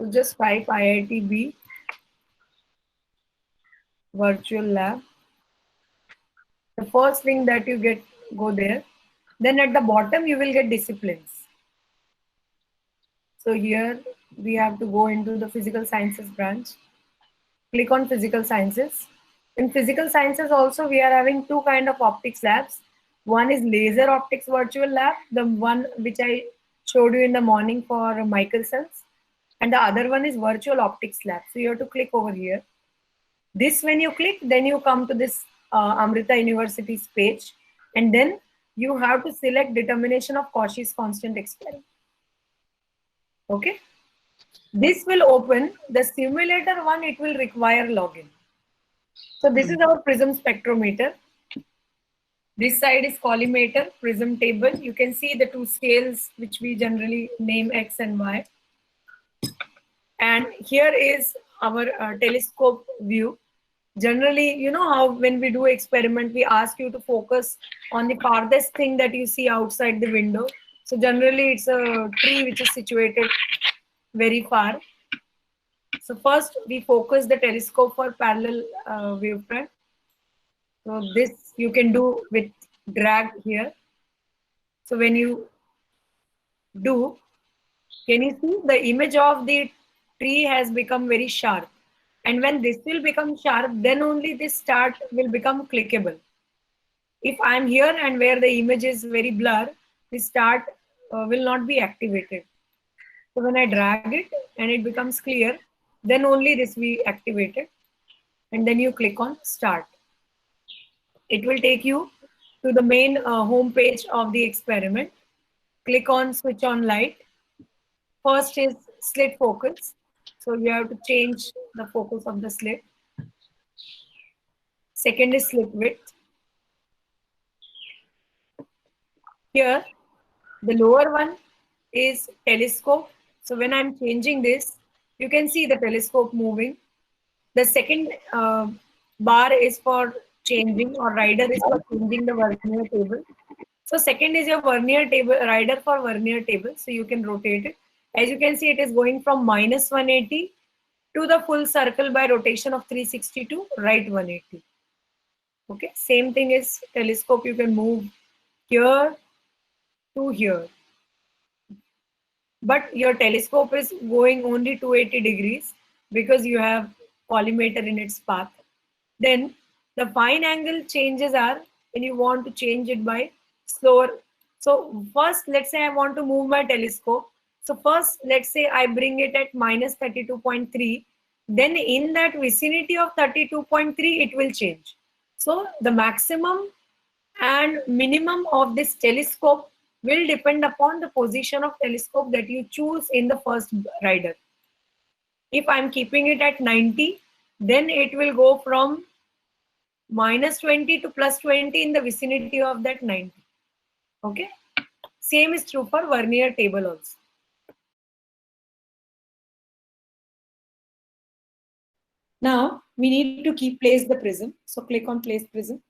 So just type IITB virtual lab. The first thing that you get, go there. Then at the bottom you will get disciplines. So here we have to go into the physical sciences branch. Click on physical sciences. In physical sciences also we are having two kind of optics labs. One is laser optics virtual lab, the one which I showed you in the morning for Michelson's, and the other one is virtual optics lab. So you have to click over here. This when you click, then you come to this Amrita University's page, and then you have to select determination of Cauchy's constant experiment. Okay. This will open the simulator one, it will require login. So this is our prism spectrometer. This side is collimator, prism table. You can see the two scales which we generally name X and Y. And here is our telescope view. Generally, you know how when we do experiment, we ask you to focus on the farthest thing that you see outside the window. So generally it's a tree which is situated very far. So first we focus the telescope for parallel wavefront. So this you can do with drag here. So when you do, can you see the image of the tree has become very sharp? And when this will become sharp, then only this start will become clickable. If I'm here and where the image is very blur, the start will not be activated. So when I drag it and it becomes clear, then only this will be activated. And then you click on start. It will take you to the main home page of the experiment. Click on switch on light. First is slit focus. So you have to change the focus of the slit. Second is slit width. Here, the lower one is telescope. So when I'm changing this, you can see the telescope moving. The second bar is for changing, or rider is for changing the vernier table. So second is your vernier table, rider for vernier table. So you can rotate it. As you can see, it is going from minus 180 to the full circle by rotation of 360 to right 180. Okay, same thing is telescope. You can move here to here. But your telescope is going only 280 degrees because you have collimator in its path. Then the fine angle changes are when you want to change it by slower. So first, let's say I want to move my telescope. So first, let's say I bring it at minus 32.3. Then in that vicinity of 32.3, it will change. So the maximum and minimum of this telescope will depend upon the position of telescope that you choose in the first rider. If I'm keeping it at 90, then it will go from minus 20 to plus 20 in the vicinity of that 90. Okay. Same is true for vernier table also. Now we need to keep place the prism. So click on place prism.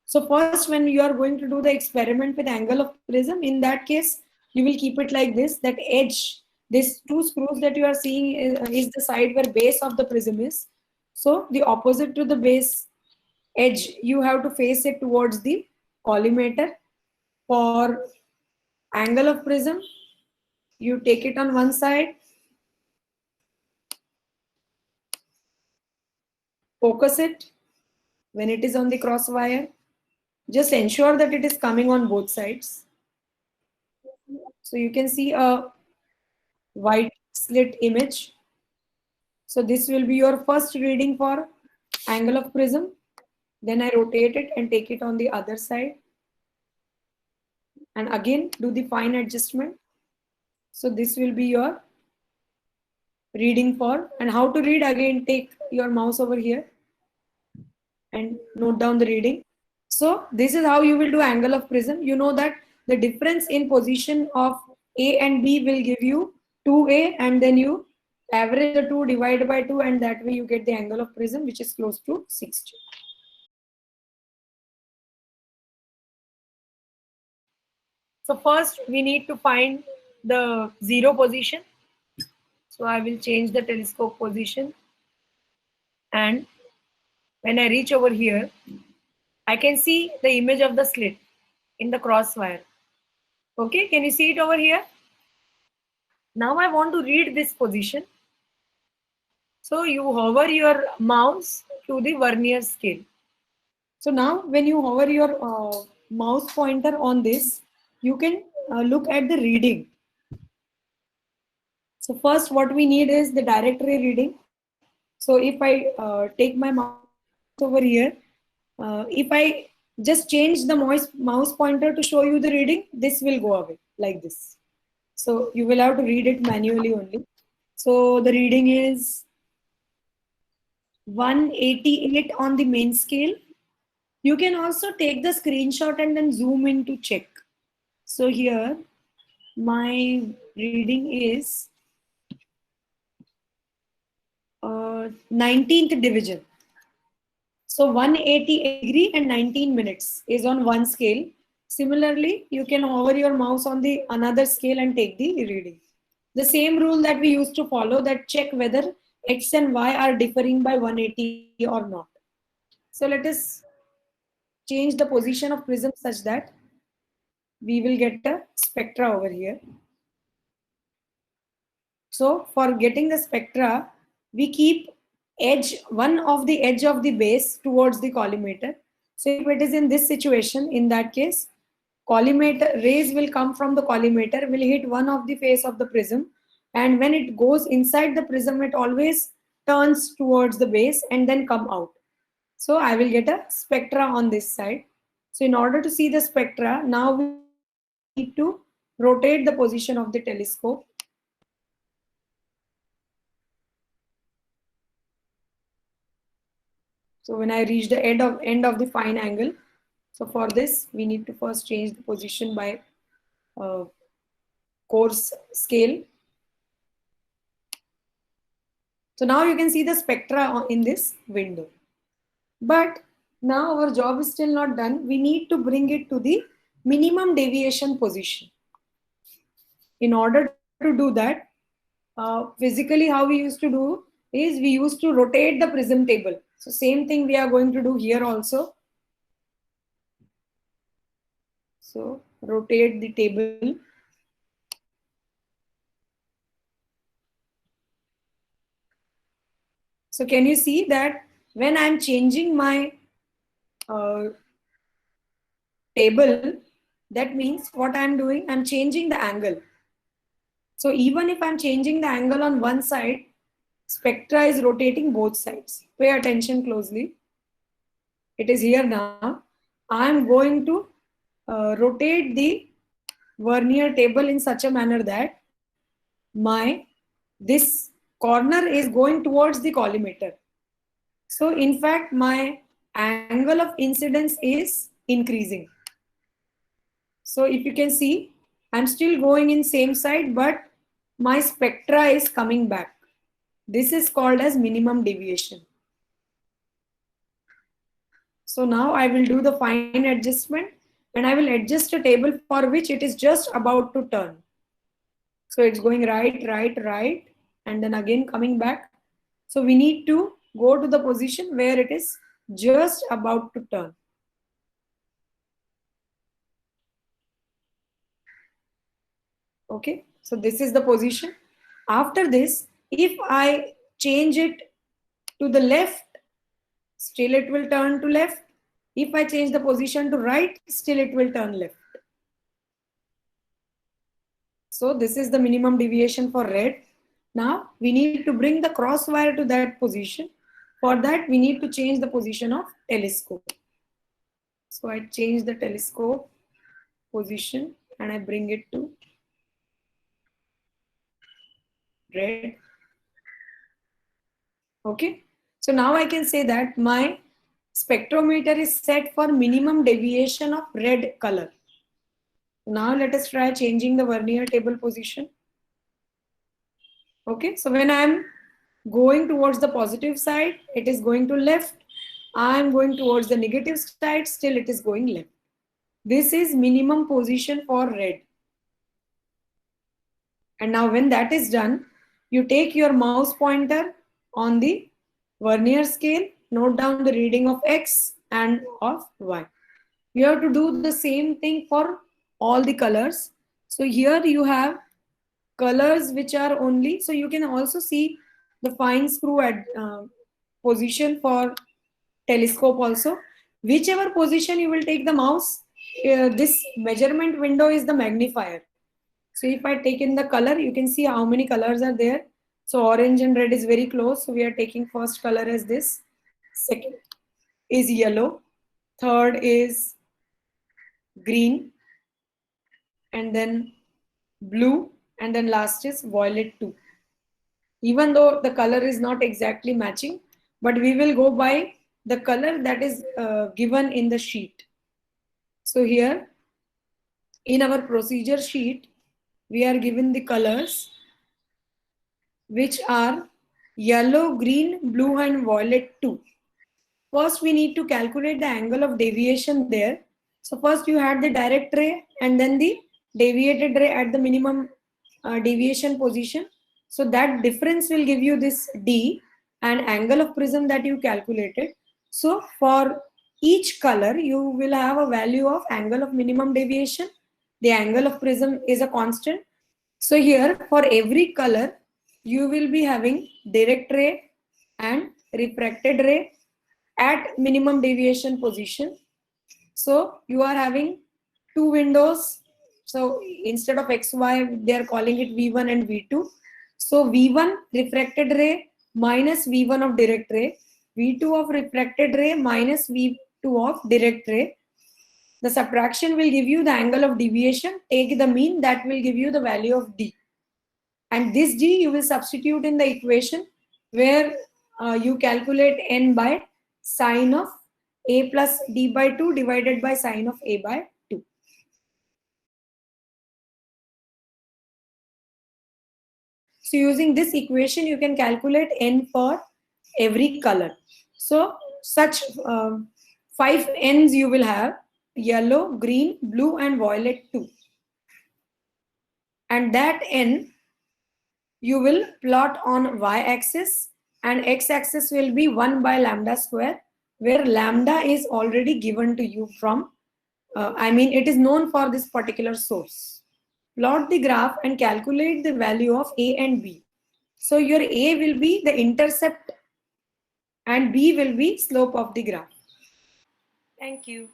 So first, when you are going to do the experiment with angle of prism, in that case, you will keep it like this, that edge, these two screws that you are seeing is the side where base of the prism is. So the opposite to the base edge, you have to face it towards the collimator. For angle of prism, you take it on one side, focus it when it is on the cross wire. Just ensure that it is coming on both sides. So you can see a white slit image. So this will be your first reading for angle of prism. Then I rotate it and take it on the other side. And again, do the fine adjustment. So this will be your reading for, and how to read, again, take your mouse over here and note down the reading. So this is how you will do angle of prism. You know that the difference in position of A and B will give you 2A, and then you average the 2, divide by 2, and that way you get the angle of prism, which is close to 60. So first we need to find the zero position. So I will change the telescope position, and when I reach over here, I can see the image of the slit in the crosswire. Okay, can you see it over here? Now I want to read this position. So you hover your mouse to the vernier scale. So now when you hover your mouse pointer on this, you can look at the reading. So first what we need is the directory reading. So if I take my mouse over here, if I just change the mouse pointer to show you the reading, this will go away like this. So you will have to read it manually only. So the reading is 188 on the main scale. You can also take the screenshot and then zoom in to check. So here my reading is 19th division. So 188 degree and 19 minutes is on one scale. Similarly, you can hover your mouse on the another scale and take the reading. The same rule that we used to follow, that check whether X and Y are differing by 180 or not. So let us change the position of prism such that we will get a spectra over here. So for getting the spectra, we keep one of the edge of the base towards the collimator. So if it is in this situation, in that case, collimator rays will come from the collimator, will hit one of the face of the prism, and when it goes inside the prism, it always turns towards the base and then come out. So I will get a spectra on this side. So in order to see the spectra, now we need to rotate the position of the telescope. So when I reach the end of the fine angle, so for this we need to first change the position by coarse scale. So now you can see the spectra in this window. But now our job is still not done. We need to bring it to the minimum deviation position. In order to do that, physically how we used to do is we used to rotate the prism table. So same thing we are going to do here also. So rotate the table. So can you see that when I'm changing my table, that means what I'm doing, I'm changing the angle. So even if I'm changing the angle on one side, spectra is rotating both sides. Pay attention closely. It is here now. I'm going to rotate the vernier table in such a manner that this corner is going towards the collimator. So in fact, my angle of incidence is increasing. So if you can see, I'm still going in same side, but my spectra is coming back. This is called as minimum deviation. So now I will do the fine adjustment and I will adjust a table for which it is just about to turn. So it's going right, right, right, and then again coming back. So we need to go to the position where it is just about to turn. Okay, so this is the position. After this, if I change it to the left, still it will turn to left. If I change the position to right, still it will turn left. So this is the minimum deviation for red. Now we need to bring the crosswire to that position. For that, we need to change the position of telescope. So I change the telescope position and I bring it to red. Okay. So now I can say that my spectrometer is set for minimum deviation of red color. Now let us try changing the vernier table position. Okay, so when I'm going towards the positive side, it is going to left. I'm going towards the negative side, still it is going left. This is minimum position for red. And now when that is done, You take your mouse pointer on the vernier scale, note down the reading of X and of Y. You have to do the same thing for all the colors. So here you have colors which are only, so you can also see the fine screw at position for telescope also. Whichever position you will take the mouse, this measurement window is the magnifier. So if I take in the color, you can see how many colors are there. So orange and red is very close. So we are taking first color as this. Second is yellow. Third is green. And then blue. And then last is violet 2. Even though the color is not exactly matching, but we will go by the color that is given in the sheet. So here in our procedure sheet, we are given the colors which are yellow, green, blue and violet 2. First we need to calculate the angle of deviation there. So first you had the direct ray and then the deviated ray at the minimum deviation position. So that difference will give you this D and angle of prism that you calculated. So for each color you will have a value of angle of minimum deviation. The angle of prism is a constant. So here for every color you will be having direct ray and refracted ray at minimum deviation position. So you are having two windows. So instead of XY, they are calling it V1 and V2. So V1 refracted ray minus V1 of direct ray, V2 of refracted ray minus V2 of direct ray. The subtraction will give you the angle of deviation. Take the mean, that will give you the value of D. And this D you will substitute in the equation where you calculate N by sine of A plus D by 2 divided by sine of A by 2. So using this equation, you can calculate N for every color. So such 5 N's you will have: yellow, green, blue and violet 2. And that N you will plot on y-axis and x-axis will be 1 by lambda square, where lambda is already given to you from, it is known for this particular source. Plot the graph and calculate the value of A and B. So your A will be the intercept and B will be slope of the graph. Thank you.